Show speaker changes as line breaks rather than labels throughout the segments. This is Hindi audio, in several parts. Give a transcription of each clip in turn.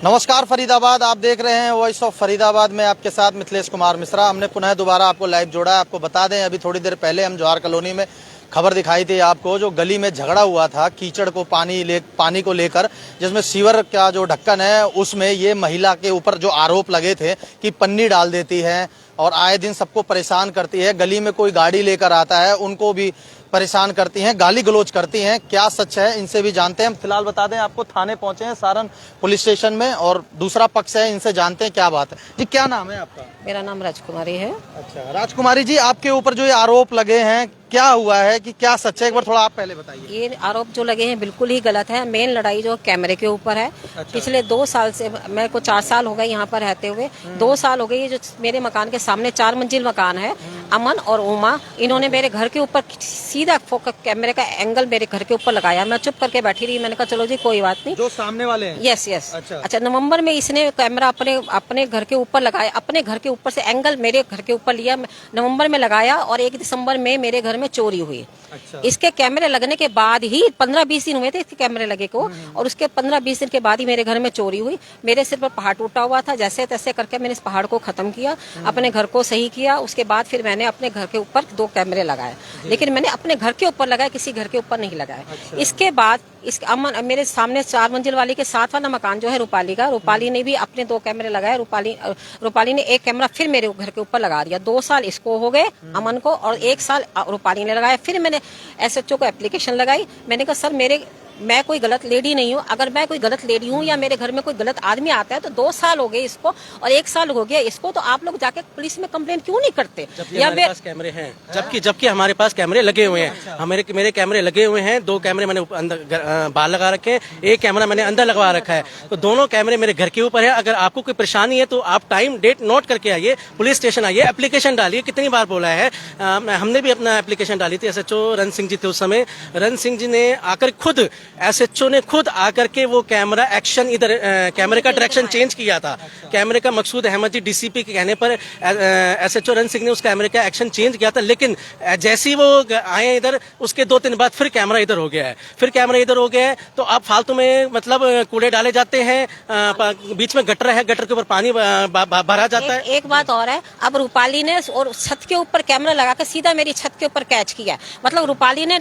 नमस्कार फरीदाबाद, आप देख रहे हैं वॉइस ऑफ फरीदाबाद में आपके साथ मिथिलेश कुमार मिश्रा। हमने पुनः दोबारा आपको लाइव जोड़ा है। आपको बता दें, अभी थोड़ी देर पहले हम जवाहर कॉलोनी में खबर दिखाई थी आपको, जो गली में झगड़ा हुआ था कीचड़ को पानी को लेकर, जिसमें सीवर का जो ढक्कन है उसमें ये महिला के ऊपर जो आरोप लगे थे कि पन्नी डाल देती है और आए दिन सबको परेशान करती है। गली में कोई गाड़ी लेकर आता है उनको भी परेशान करती हैं, गाली गलौज करती हैं। क्या सच है, इनसे भी जानते हैं। फिलहाल बता दें आपको, थाने पहुंचे हैं सारण पुलिस स्टेशन में, और दूसरा पक्ष है, इनसे जानते हैं क्या बात है। जी, क्या नाम है आपका?
मेरा नाम राजकुमारी है।
अच्छा राजकुमारी जी, आपके ऊपर जो ये आरोप लगे हैं, क्या हुआ है कि क्या सच है, एक बार थोड़ा आप पहले बताइए।
ये आरोप जो लगे हैं बिल्कुल ही गलत है। मेन लड़ाई जो कैमरे के ऊपर है।
अच्छा।
पिछले 2 साल से, मेरे को 4 साल हो गए यहाँ पर रहते हुए। 2 साल हो गए। ये जो मेरे मकान के सामने 4 मंजिल मकान है, अमन और उमा, इन्होंने मेरे घर के ऊपर सीधा फोकस कैमरे का एंगल मेरे घर के ऊपर लगाया। मैं चुप करके बैठी रही। मैंने कहा चलो जी कोई बात नहीं।
जो सामने वाले हैं?
Yes yes.
अच्छा।
अच्छा, नवंबर में इसने कैमरा अपने घर के ऊपर लगाया, अपने घर के ऊपर से एंगल मेरे घर के ऊपर लिया, नवंबर में लगाया, और 1 दिसंबर में मेरे घर में चोरी हुई।
अच्छा।
इसके कैमरे लगने के बाद ही 15-20 दिन हुए थे इसके कैमरे लगे को, और उसके 15-20 दिन के बाद ही मेरे घर में चोरी हुई। मेरे सिर पर पहाड़ टूटा हुआ था। जैसे तैसे करके मैंने इस पहाड़ को खत्म किया, अपने घर को सही किया। उसके बाद फिर मैंने अपने घर के ऊपर 2 कैमरे लगाए, लेकिन मैंने अपने घर के ऊपर लगाए, किसी घर के ऊपर नहीं लगाए।
अच्छा।
इसके बाद अमन मेरे सामने 4 मंजिल वाली के साथ वाला मकान जो है रूपाली का, रूपाली ने भी अपने 2 कैमरे लगाए। रूपाली ने 1 कैमरा फिर मेरे घर के ऊपर लगा दिया। 2 साल इसको हो गए अमन को, और 1 साल रूपाली ने लगाया। फिर मैंने एसएचओ को एप्लीकेशन लगाई। मैंने कहा सर, मैं कोई गलत लेडी नहीं हूँ। अगर मैं कोई गलत लेडी हूँ या मेरे घर में कोई गलत आदमी आता है तो 2 साल हो गए इसको और 1 साल हो गया इसको, तो आप लोग जाके पुलिस में कंप्लेन क्यों नहीं करते?
या हमारे पास कैमरे हैं, जबकि हमारे पास कैमरे लगे हुए हैं। मेरे कैमरे लगे हुए हैं। 2 कैमरे मैंने अंदर बाहर लगा रखे हैं, 1 कैमरा मैंने अंदर लगवा रखा है। तो दोनों कैमरे मेरे घर के ऊपर है। अगर आपको कोई परेशानी है तो आप टाइम डेट नोट करके आइए, पुलिस स्टेशन आइए, एप्लीकेशन डालिए। कितनी बार बोला है, हमने भी अपना एप्लीकेशन डाली थी। एसएचओ रन सिंह जी थे उस समय। रन सिंह जी ने आकर खुद, एसएचओ ने खुद आकर के वो कैमरा एक्शन, इधर कैमरे का डायरेक्शन चेंज किया था। कैमरे का मकसूद अहमद जी डीसीपी के कहने पर एसएचओ रन सिंह ने उस कैमरे का एक्शन चेंज किया था। लेकिन जैसे ही वो आए इधर, उसके 2-3 बाद फिर कैमरा इधर हो गया है। तो आप फालतू में मतलब कूड़े डाले जाते हैं, बीच में गटर है, गटर के ऊपर पानी भरा जाता है।
एक बात और है, अब रूपाली ने और छत के ऊपर कैमरा लगा के सीधा मेरी छत के ऊपर कैच किया। मतलब रूपाली ने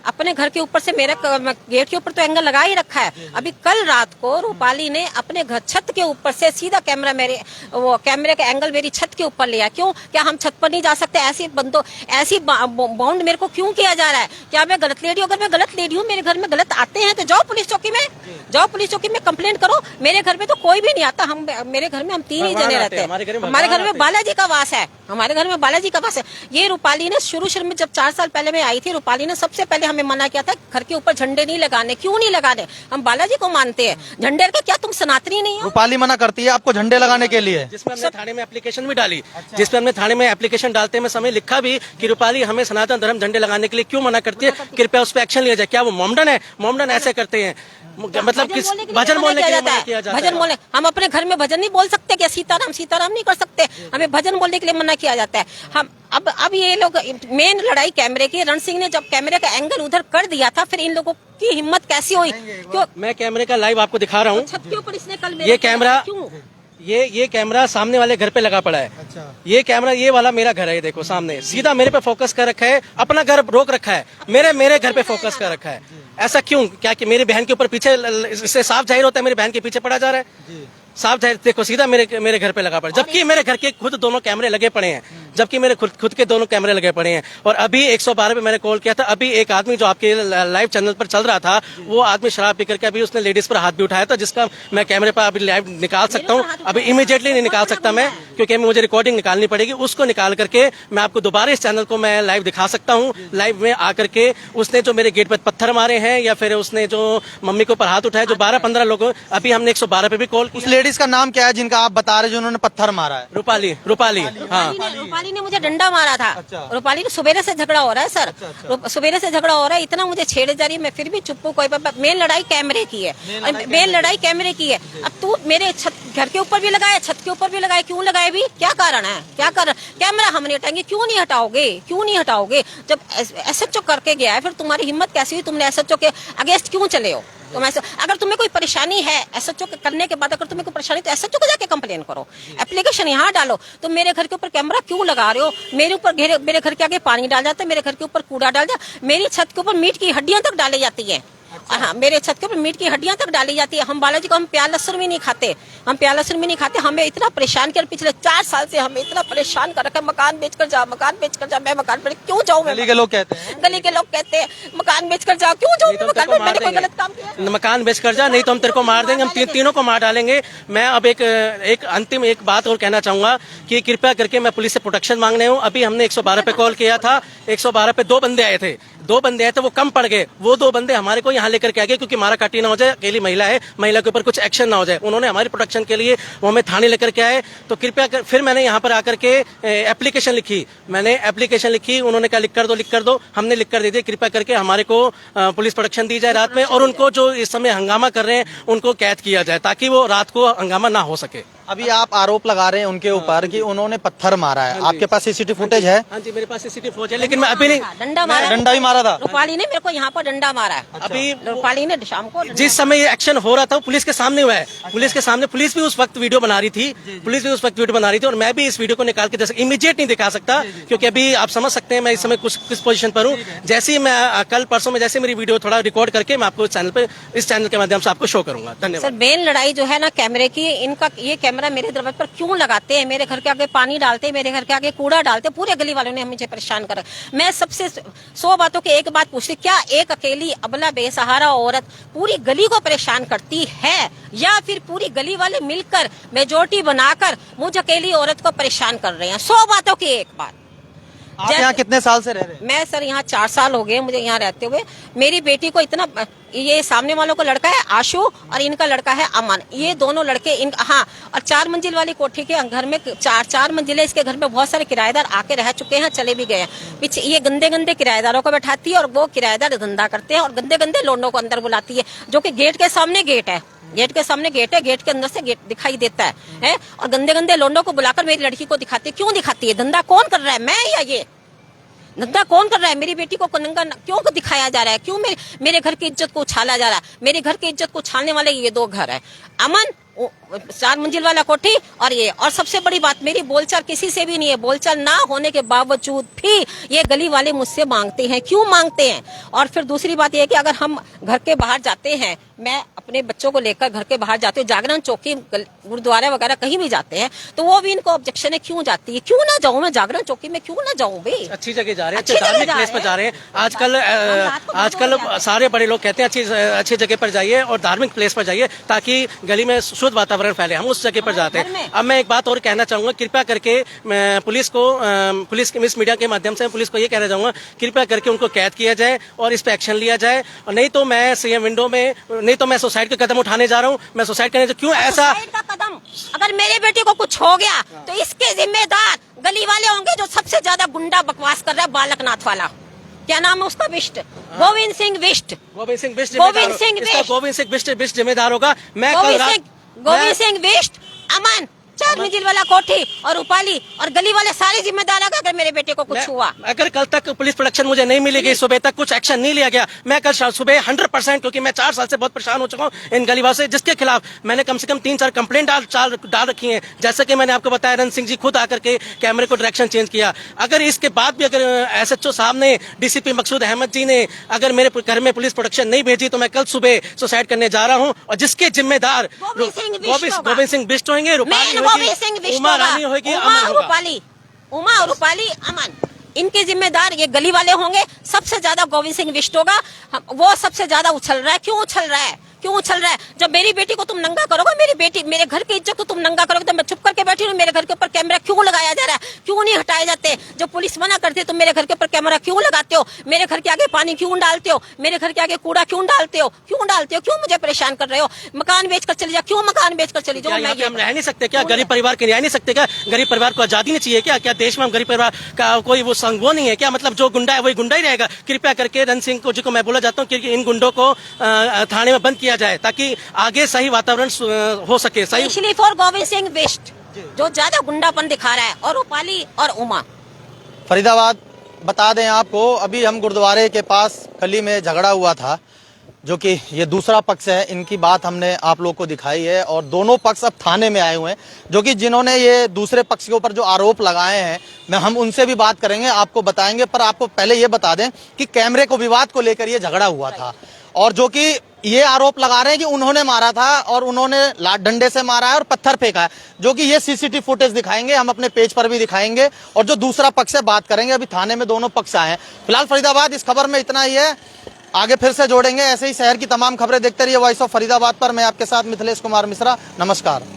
अपने घर के ऊपर से मेरे गेट के ऊपर तो एंगल लगा ही रखा है। अभी कल रात को रूपाली ने अपने घर छत के ऊपर से सीधा कैमरा कैमरे का एंगल मेरी छत के ऊपर लिया। क्यों? क्या हम छत पर नहीं जा सकते? ऐसी बाउंड मेरे को क्यों किया जा रहा है? क्या मैं गलत लेडी हूँ? अगर मैं गलत लेडी हूँ, मेरे घर में गलत आते हैं तो जाओ पुलिस चौकी में कंप्लेंट करो। मेरे घर में तो कोई भी नहीं आता। मेरे घर में हम 3 ही जने रहते हैं। हमारे घर में बालाजी का वास है। ये रूपाली ने शुरू में जब 4 साल पहले मैं आई थी, रूपाली ने सबसे पहले हमें मना किया था घर के ऊपर झंडे नहीं लगाने। क्यों नहीं लगाने? हम बालाजी को मानते हैं। झंडे का क्या तुम सनातनी नहीं हो?
रूपाली मना करती है आपको झंडे लगाने के लिए?
जिसमें हमने थाने में एप्लीकेशन भी डाली। अच्छा। जिसमें हमने थाने में एप्लीकेशन डालते में समय लिखा भी कि रूपाली हमें सनातन धर्म झंडे लगाने के लिए क्यों मना करती है, कृपया उस पर एक्शन लिया जाए। क्या वो मोमडन है? मोमडन ऐसे करते हैं, मतलब किस भजन बोलने के लिए मना किया जाता है।
भजन बोले, हम अपने घर में भजन नहीं बोल सकते क्या? सीताराम नहीं कर सकते? हमें भजन बोलने के लिए मना किया जाता है। हम अब ये लोग, मेन लड़ाई कैमरे की। रण सिंह ने जब कैमरे का एंगल उधर कर दिया था, फिर इन लोगों की हिम्मत कैसी हुई? क्यों?
मैं कैमरे का लाइव आपको दिखा रहा हूँ।
छत के ऊपर इसने कल
ये कैमरा, ये कैमरा सामने वाले घर पे लगा पड़ा है। अच्छा। ये कैमरा, ये वाला मेरा घर है। ये देखो सामने सीधा मेरे पे फोकस कर रखा है, अपना घर रोक रखा है, मेरे घर पे फोकस कर रखा है। ऐसा क्यों? क्या कि मेरी बहन के ऊपर पीछे, इससे साफ जाहिर होता है मेरी बहन के पीछे पड़ा जा रहा है। साफ जाहिर, देखो सीधा मेरे घर पे लगा पड़ा, जबकि मेरे घर के खुद दोनों कैमरे लगे पड़े हैं। जबकि मेरे खुद के दोनों कैमरे लगे पड़े हैं। और अभी 112 पे मैंने कॉल किया था। अभी एक आदमी जो आपके लाइव चैनल पर चल रहा था, वो आदमी शराब पी करके अभी उसने लेडीज पर हाथ भी उठाया था, जिसका मैं कैमरे पर अभी लाइव निकाल सकता हूँ। अभी इमीडिएटली नहीं निकाल सकता मैं, क्योंकि मुझे रिकॉर्डिंग निकालनी पड़ेगी। उसको निकाल करके मैं आपको दोबारा इस चैनल को मैं लाइव दिखा सकता हूँ। लाइव में आकर के उसने जो मेरे गेट पर पत्थर मारे हैं, या फिर उसने जो मम्मी के ऊपर हाथ उठाया, जो 12-15 लोग, अभी हमने 112 पे भी कॉल।
उस लेडीज का नाम क्या है जिनका आप बता रहे, जिन्होंने पत्थर मारा है?
रूपाली। हाँ,
रूपाली ने मुझे डंडा मारा था। अच्छा। रूपाली ने सवेरे से झगड़ा हो रहा है सर। अच्छा। सवेरे से झगड़ा हो रहा है, इतना मुझे छेड़े जा रही है, मैं फिर भी चुप हूँ। कोई मेन लड़ाई कैमरे की है। अब तू मेरे घर के ऊपर भी लगाया, छत के ऊपर भी लगाया, क्यों लगाए भी? क्या कारण है? कैमरा हम नहीं हटाएंगे। क्यों नहीं हटाओगे? जब एसएचओ करके गया है, फिर तुम्हारी हिम्मत कैसी हुई? तुमने एसएचओ के अगेंस्ट क्यों चले हो? तो मैं अगर तुम्हें कोई परेशानी है एसएचओ करने के बाद अगर तुम्हें कोई परेशानी तो एसएचओ को जाके कंप्लेन करो, एप्लीकेशन यहाँ डालो। तुम मेरे घर के ऊपर कैमरा क्यों लगा रहे हो? मेरे ऊपर मेरे घर के आगे पानी डाल जाता है, मेरे घर के ऊपर कूड़ा डाल जाता, मेरी छत के ऊपर मीट की हड्डियां तक डाली जाती है। हाँ, मेरे छत के ऊपर मीट की हड्डियां तक डाली जाती है। हम बालाजी को हम प्याज लहसुन भी नहीं खाते, हम प्याज लहसुन भी नहीं खाते। हमें इतना परेशान किया, पिछले 4 साल से हमें इतना परेशान कर रखा है। मकान बेचकर जा, मकान बेचकर जा। मैं मकान पर क्यों जाऊँ?
गली के लोग कहते हैं,
गली के लोग कहते हैं मकान बेचकर जाओ। क्यों जाऊँ मकान पर? मैंने कोई गलत काम किया?
मकान बेच कर जा, नहीं तो हम तेरे को मार देंगे, हम तीनों को मार डालेंगे। मैं अब एक अंतिम एक बात और कहना चाहूंगा कि कृपया करके मैं पुलिस से प्रोटेक्शन मांगने हूँ। अभी हमने 112 पे कॉल किया था, 112 पे 2 बंदे आए थे, 2 बंदे आए थे, वो कम पड़ गए। वो 2 बंदे हमारे को यहाँ लेकर के आ गए क्योंकि मारा काटी ना हो जाए, अकेली महिला है, महिला के ऊपर कुछ एक्शन ना हो जाए। उन्होंने हमारी प्रोटेक्शन के लिए वो हमें थाने लेकर के आए। तो कृपया फिर मैंने यहाँ पर आकर के एप्लीकेशन लिखी, मैंने एप्लीकेशन लिखी। उन्होंने कहा लिख कर दो, हमने लिख कर दे दिया। कृपया करके हमारे को पुलिस प्रोटेक्शन दी जाए रात में, और उनको जो इस समय हंगामा कर रहे हैं उनको कैद किया जाए ताकि वो रात को हंगामा ना हो सके।
अभी आप आरोप लगा रहे हैं उनके ऊपर कि उन्होंने पत्थर मारा है, आपके पास सीसीटीवी फुटेज है?
हाँ जी, मेरे पास सीसीटीवी फुटेज है, लेकिन मैं अभी नहीं।
डंडा भी मारा था
रूपाली ने मेरे को यहाँ पर डंडा मारा है।
अभी
रूपाली ने शाम को
जिस समय ये एक्शन हो रहा था वो पुलिस के सामने हुआ है, पुलिस के सामने। पुलिस भी उस वक्त वीडियो बना रही थी, और मैं भी इस वीडियो को निकाल के जैसे इमीडिएट नहीं दिखा सकता क्योंकि अभी आप समझ सकते हैं मैं इस समय किस पोजीशन पर हूँ। जैसे ही मैं कल परसों में जैसे मेरी वीडियो थोड़ा रिकॉर्ड करके मैं आपको इस चैनल के माध्यम से आपको शो करूंगा। धन्यवाद
सर। मेन लड़ाई जो है ना कैमरे की, इनका ये कैमरा मेरे दरवाजे पर क्यों लगाते हैं? मेरे घर के आगे पानी डालते, मेरे घर के आगे कूड़ा डालते, पूरे गली वालों ने मुझे परेशान कर। मैं सबसे 100 बातों की एक बात पूछती, क्या एक अकेली अबला बेसहारा औरत पूरी गली को परेशान करती है, या फिर पूरी गली वाले मिलकर मेजोरिटी बनाकर मुझ अकेली औरत को परेशान कर रहे हैं? 100 बातों की एक बात।
आप यहाँ कितने साल से रह रहे हैं?
मैं सर यहाँ 4 साल हो गए मुझे यहाँ रहते हुए। मेरी बेटी को इतना, ये सामने वालों का लड़का है आशु और इनका लड़का है अमन, ये दोनों लड़के हाँ। और 4 मंजिल वाली कोठी के घर में 4 मंजिलें, इसके घर में बहुत सारे किराएदार आके रह चुके हैं, चले भी गए हैं। पीछे ये गंदे गंदे किराएदारों को बैठाती है और वो किराएदार धंधा करते हैं और गंदे गंदे लोंडों को अंदर बुलाती है, जो कि गेट के सामने गेट है, गेट के सामने गेट है, गेट के अंदर से गेट दिखाई देता है। और गंदे गंदे लोंडों को बुलाकर मेरी लड़की को दिखाती है। क्यों दिखाती है? धंधा कौन कर रहा है, मैं या ये? धंधा कौन कर रहा है? मेरी बेटी को नंगा क्यों दिखाया जा रहा है? क्यों मेरे घर की इज्जत को उछाला जा रहा है? मेरे घर की इज्जत को उछालने वाले ये 2 घर है, अमन 4 मंजिल वाला कोठी और ये। और सबसे बड़ी बात, मेरी बोलचाल किसी से भी नहीं है, बोलचाल ना होने के बावजूद भी ये गली वाले मुझसे मांगते हैं। क्यों मांगते हैं? और फिर दूसरी बात यह है कि अगर हम घर के बाहर जाते हैं, मैं अपने बच्चों को लेकर घर के बाहर जाती हूँ, जागरण चौकी गुरुद्वारा वगैरह कहीं भी जाते हैं, तो वो भी इनको ऑब्जेक्शन है, क्यों जाती है? क्यों ना जाऊँ मैं जागरण चौकी में? क्यों ना जाऊँ भाई?
अच्छी जगह जा रहे हैं, धार्मिक प्लेस पर जा रहे हैं। आजकल सारे बड़े लोग कहते हैं अच्छी जगह पर जाइए और धार्मिक प्लेस पर जाइए ताकि गली में शुद्ध वातावरण फैले। हम उस जगह पर जाते हैं। अब मैं एक बात और कहना चाहूंगा, कृपया करके मैं पुलिस के इस मीडिया के माध्यम से पुलिस को ये कहना चाहूंगा, कृपया करके उनको कैद किया जाए और इस पे एक्शन लिया जाए। और नहीं तो मैं सीएम विंडो में, नहीं तो मैं सुसाइड का कदम उठाने जा रहा हूँ। मैं सुसाइड करने क्यों ऐसा
कदम, अगर मेरे बेटे को कुछ हो गया तो इसके जिम्मेदार गली वाले होंगे जो सबसे ज्यादा गुंडा बकवास कर रहा है, बालकनाथ वाला, क्या नाम है उसका, बिष्ट, गोविंद सिंह बिष्ट
जिम्मेदार होगा। मैं
गोविंद सिंह बिष्ट, अमन 4 मंजिल वाला कोठी और रूपाली और गली वाले सारे जिम्मेदार है अगर मेरे बेटे को कुछ हुआ।
अगर कल तक पुलिस प्रोटेक्शन मुझे नहीं मिलेगी, सुबह तक कुछ एक्शन नहीं लिया गया, मैं कल सुबह 100%, क्योंकि मैं 4 साल से बहुत परेशान हो चुका हूँ इन गलीवालों से, जिसके खिलाफ मैंने कम से कम 3-4 कंप्लेंट डाल रखी है। जैसे कि मैंने आपको बताया, रन सिंह जी खुद आकर के कैमरे को डायरेक्शन चेंज किया। अगर इसके बाद भी अगर एसएचओ साहब ने, डीसीपी मकसूद अहमद जी ने अगर मेरे घर में पुलिस प्रोटेक्शन नहीं भेजी तो मैं कल सुबह सुसाइड करने जा रहा हूँ। और जिसके जिम्मेदार गोविंद सिंह बिष्ट होंगे, उमा रानी होगी,
उमा और रूपाली, अमन, इनके जिम्मेदार ये गली वाले होंगे। सबसे ज्यादा गोविंद सिंह बिष्ट होगा, वो सबसे ज्यादा उछल रहा है। क्यों उछल रहा है? क्यों उछल रहा है? जब मेरी बेटी को तुम नंगा करोगे, मेरे घर की इज्जत को तुम नंगा करोगे, तो मैं चुप करके बैठी हूँ। मेरे घर के ऊपर कैमरा क्यों लगाया जा रहा है? क्यों नहीं हटाए जाते? जब पुलिस मना करती है तो मेरे घर के ऊपर कैमरा क्यों लगाते हो? मेरे घर के आगे पानी क्यों डालते हो? मेरे घर के आगे कूड़ा क्यों डालते हो? क्यों मुझे परेशान कर रहे हो? मकान बेचकर चले जाओ। क्यों मकान बेचकर चली जाओ?
हम रह नहीं सकते क्या? गरीब परिवार के रह नहीं सकते क्या? गरीब परिवार को आजादी नहीं चाहिए क्या? क्या देश में हम गरीब परिवार का कोई वो संग वो नहीं है क्या? मतलब जो गुंडा है वही गुंडा ही रहेगा। कृपया करके रन सिंह जी को मैं बोला जाता हूँ कि इन गुंडों को थाने में बंद किया जाए ताकि आगे सही वातावरण हो सके।
स्पेशली फॉर गोविंद सिंह बिष्ट जो ज्यादा गुंडापन दिखा रहा है, और रूपाली और उमा।
फरीदाबाद बता दें आपको, अभी हम गुरुद्वारे के पास गली में झगड़ा हुआ था, जो कि ये दूसरा पक्ष है, इनकी बात हमने आप लोग को दिखाई है और दोनों पक्ष अब थाने में आए हुए हैं, जो कि जिन्होंने ये दूसरे पक्ष के ऊपर जो आरोप लगाए हैं हम उनसे भी बात करेंगे, आपको बताएंगे। पर आपको पहले ये बता दें कि कैमरे को विवाद को लेकर ये झगड़ा हुआ था और जो कि ये आरोप लगा रहे हैं कि उन्होंने मारा था और उन्होंने लाठ डंडे से मारा है और पत्थर फेंका है, जो कि ये सीसीटीवी फुटेज दिखाएंगे, हम अपने पेज पर भी दिखाएंगे और जो दूसरा पक्ष है बात करेंगे। अभी थाने में दोनों पक्ष आए हैं। फिलहाल फरीदाबाद इस खबर में इतना ही है, आगे फिर से जोड़ेंगे। ऐसे ही शहर की तमाम खबरें देखते रहिए वॉइस ऑफ फरीदाबाद पर। मैं आपके साथ मिथिलेश कुमार मिश्रा, नमस्कार।